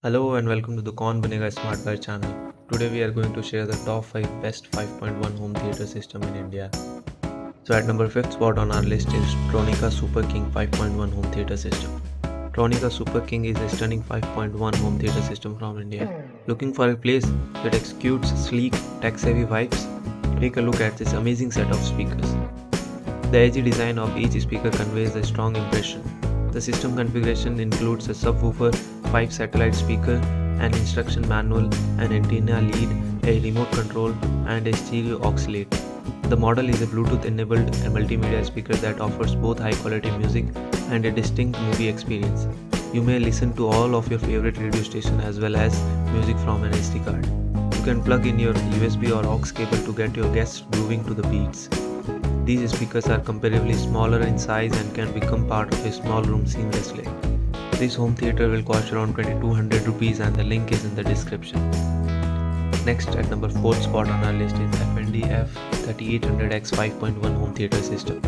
Hello and welcome to the Kaun Banega Smart Guy channel. Today we are going to share the top 5 best 5.1 home theater system in India. So at number 5th spot on our list is Tronika Super King 5.1 home theater system. Tronika Super King is a stunning 5.1 home theater system from India. Looking for a place that executes sleek, tech-savvy vibes? Take a look at this amazing set of speakers. The edgy design of each speaker conveys a strong impression. The system configuration includes a subwoofer, 5 satellite speaker, an instruction manual, an antenna lead, a remote control, and a stereo oscillator. The model is a Bluetooth-enabled multimedia speaker that offers both high-quality music and a distinct movie experience. You may listen to all of your favorite radio stations as well as music from an SD card. You can plug in your USB or aux cable to get your guests grooving to the beats. These speakers are comparatively smaller in size and can become part of a small room seamlessly. This home theater will cost around 2200 rupees and the link is in the description. Next, at number 4th spot on our list is FND F3800X 5.1 home theater system.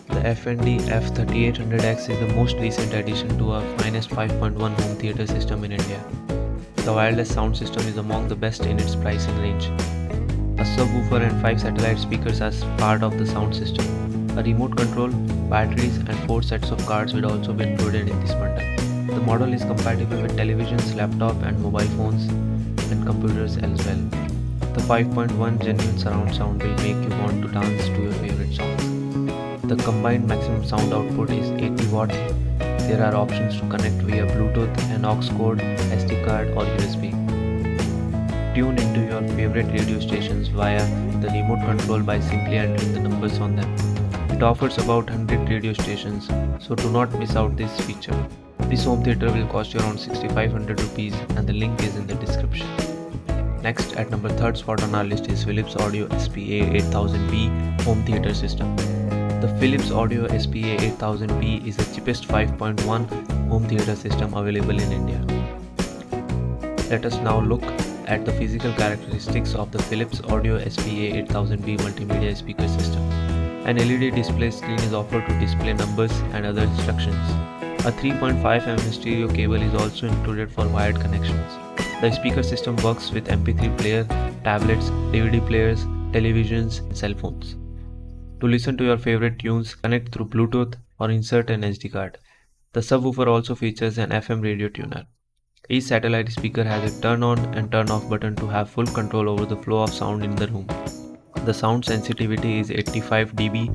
The FND F3800X is the most recent addition to our finest 5.1 home theater system in India. The wireless sound system is among the best in its pricing range. A subwoofer and 5 satellite speakers as part of the sound system. A remote control, batteries and 4 sets of cards will also be included in this bundle. The model is compatible with televisions, laptop and mobile phones and computers as well. The 5.1 genuine surround sound will make you want to dance to your favorite songs. The combined maximum sound output is 80 watt. There are options to connect via Bluetooth, an aux cord, SD card or USB. Tune into your favorite radio stations via the remote control by simply entering the numbers on them. It offers about 100 radio stations, so do not miss out this feature. This home theater will cost you around 6500 rupees and the link is in the description. Next, at number 3rd spot on our list is Philips Audio SPA 8000B home theater system. The Philips Audio SPA 8000B is the cheapest 5.1 home theater system available in India. Let us now look at the physical characteristics of the Philips Audio SPA 8000B multimedia speaker system. An LED display screen is offered to display numbers and other instructions. A 3.5mm stereo cable is also included for wired connections. The speaker system works with MP3 player, tablets, DVD players, televisions, and cell phones. To listen to your favorite tunes, connect through Bluetooth or insert an SD card. The subwoofer also features an FM radio tuner. Each satellite speaker has a turn on and turn off button to have full control over the flow of sound in the room. The sound sensitivity is 85 dB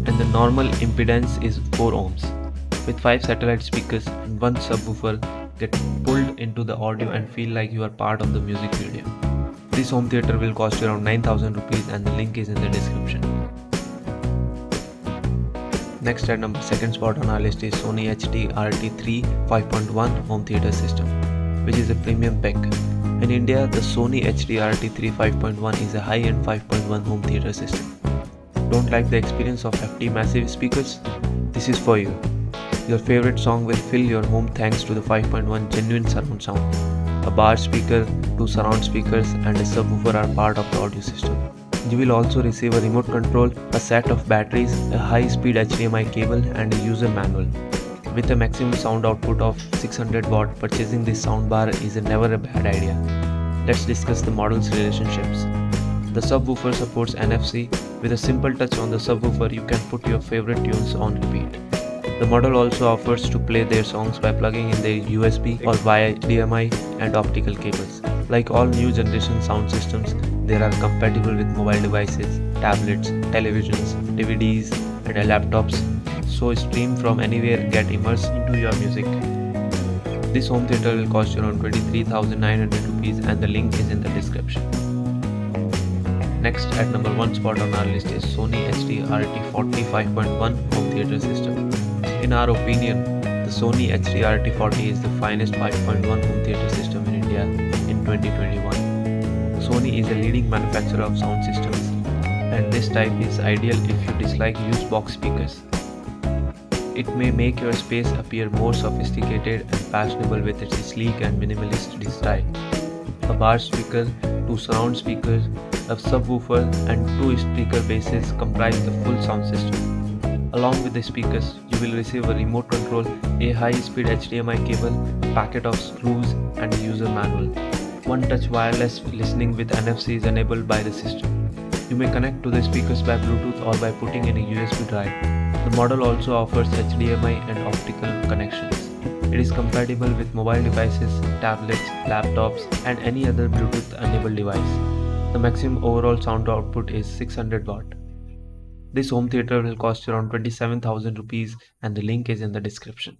and the normal impedance is 4 ohms. With 5 satellite speakers and 1 subwoofer, get pulled into the audio and feel like you are part of the music video. This home theater will cost you around 9000 rupees and the link is in the description. Next, at number 2nd spot on our list is Sony HD RT3 5.1 home theater system, which is a premium pack. In India, the Sony HD RT3 5.1 is a high-end 5.1 home theater system. Don't like the experience of hefty massive speakers? This is for you. Your favorite song will fill your home thanks to the 5.1 genuine surround sound. A bar speaker, 2 surround speakers and a subwoofer are part of the audio system. You will also receive a remote control, a set of batteries, a high-speed HDMI cable and a user manual. With a maximum sound output of 600 watt, purchasing this soundbar is never a bad idea. Let's discuss the model's relationships. The subwoofer supports NFC. With a simple touch on the subwoofer, you can put your favorite tunes on repeat. The model also offers to play their songs by plugging in their USB or via HDMI and optical cables. Like all new generation sound systems, they are compatible with mobile devices, tablets, televisions, DVDs and laptops. So stream from anywhere, get immersed into your music. This home theater will cost you around 23,900 rupees and the link is in the description. Next, at number 1 spot on our list is Sony HD RT40 5.1 home theater system. In our opinion, the Sony HD RT40 is the finest 5.1 home theater system in India in 2021. Sony is a leading manufacturer of sound systems and this type is ideal if you dislike used box speakers. It may make your space appear more sophisticated and fashionable with its sleek and minimalist design. A bar speaker, 2 surround speakers, a subwoofer and 2 speaker bases comprise the full sound system. Along with the speakers, you will receive a remote control, a high-speed HDMI cable, packet of screws, and a user manual. One-touch wireless listening with NFC is enabled by the system. You may connect to the speakers by Bluetooth or by putting in a USB drive. The model also offers HDMI and optical connections. It is compatible with mobile devices, tablets, laptops, and any other Bluetooth-enabled device. The maximum overall sound output is 600 watt. This home theater will cost around 27,000 rupees and the link is in the description.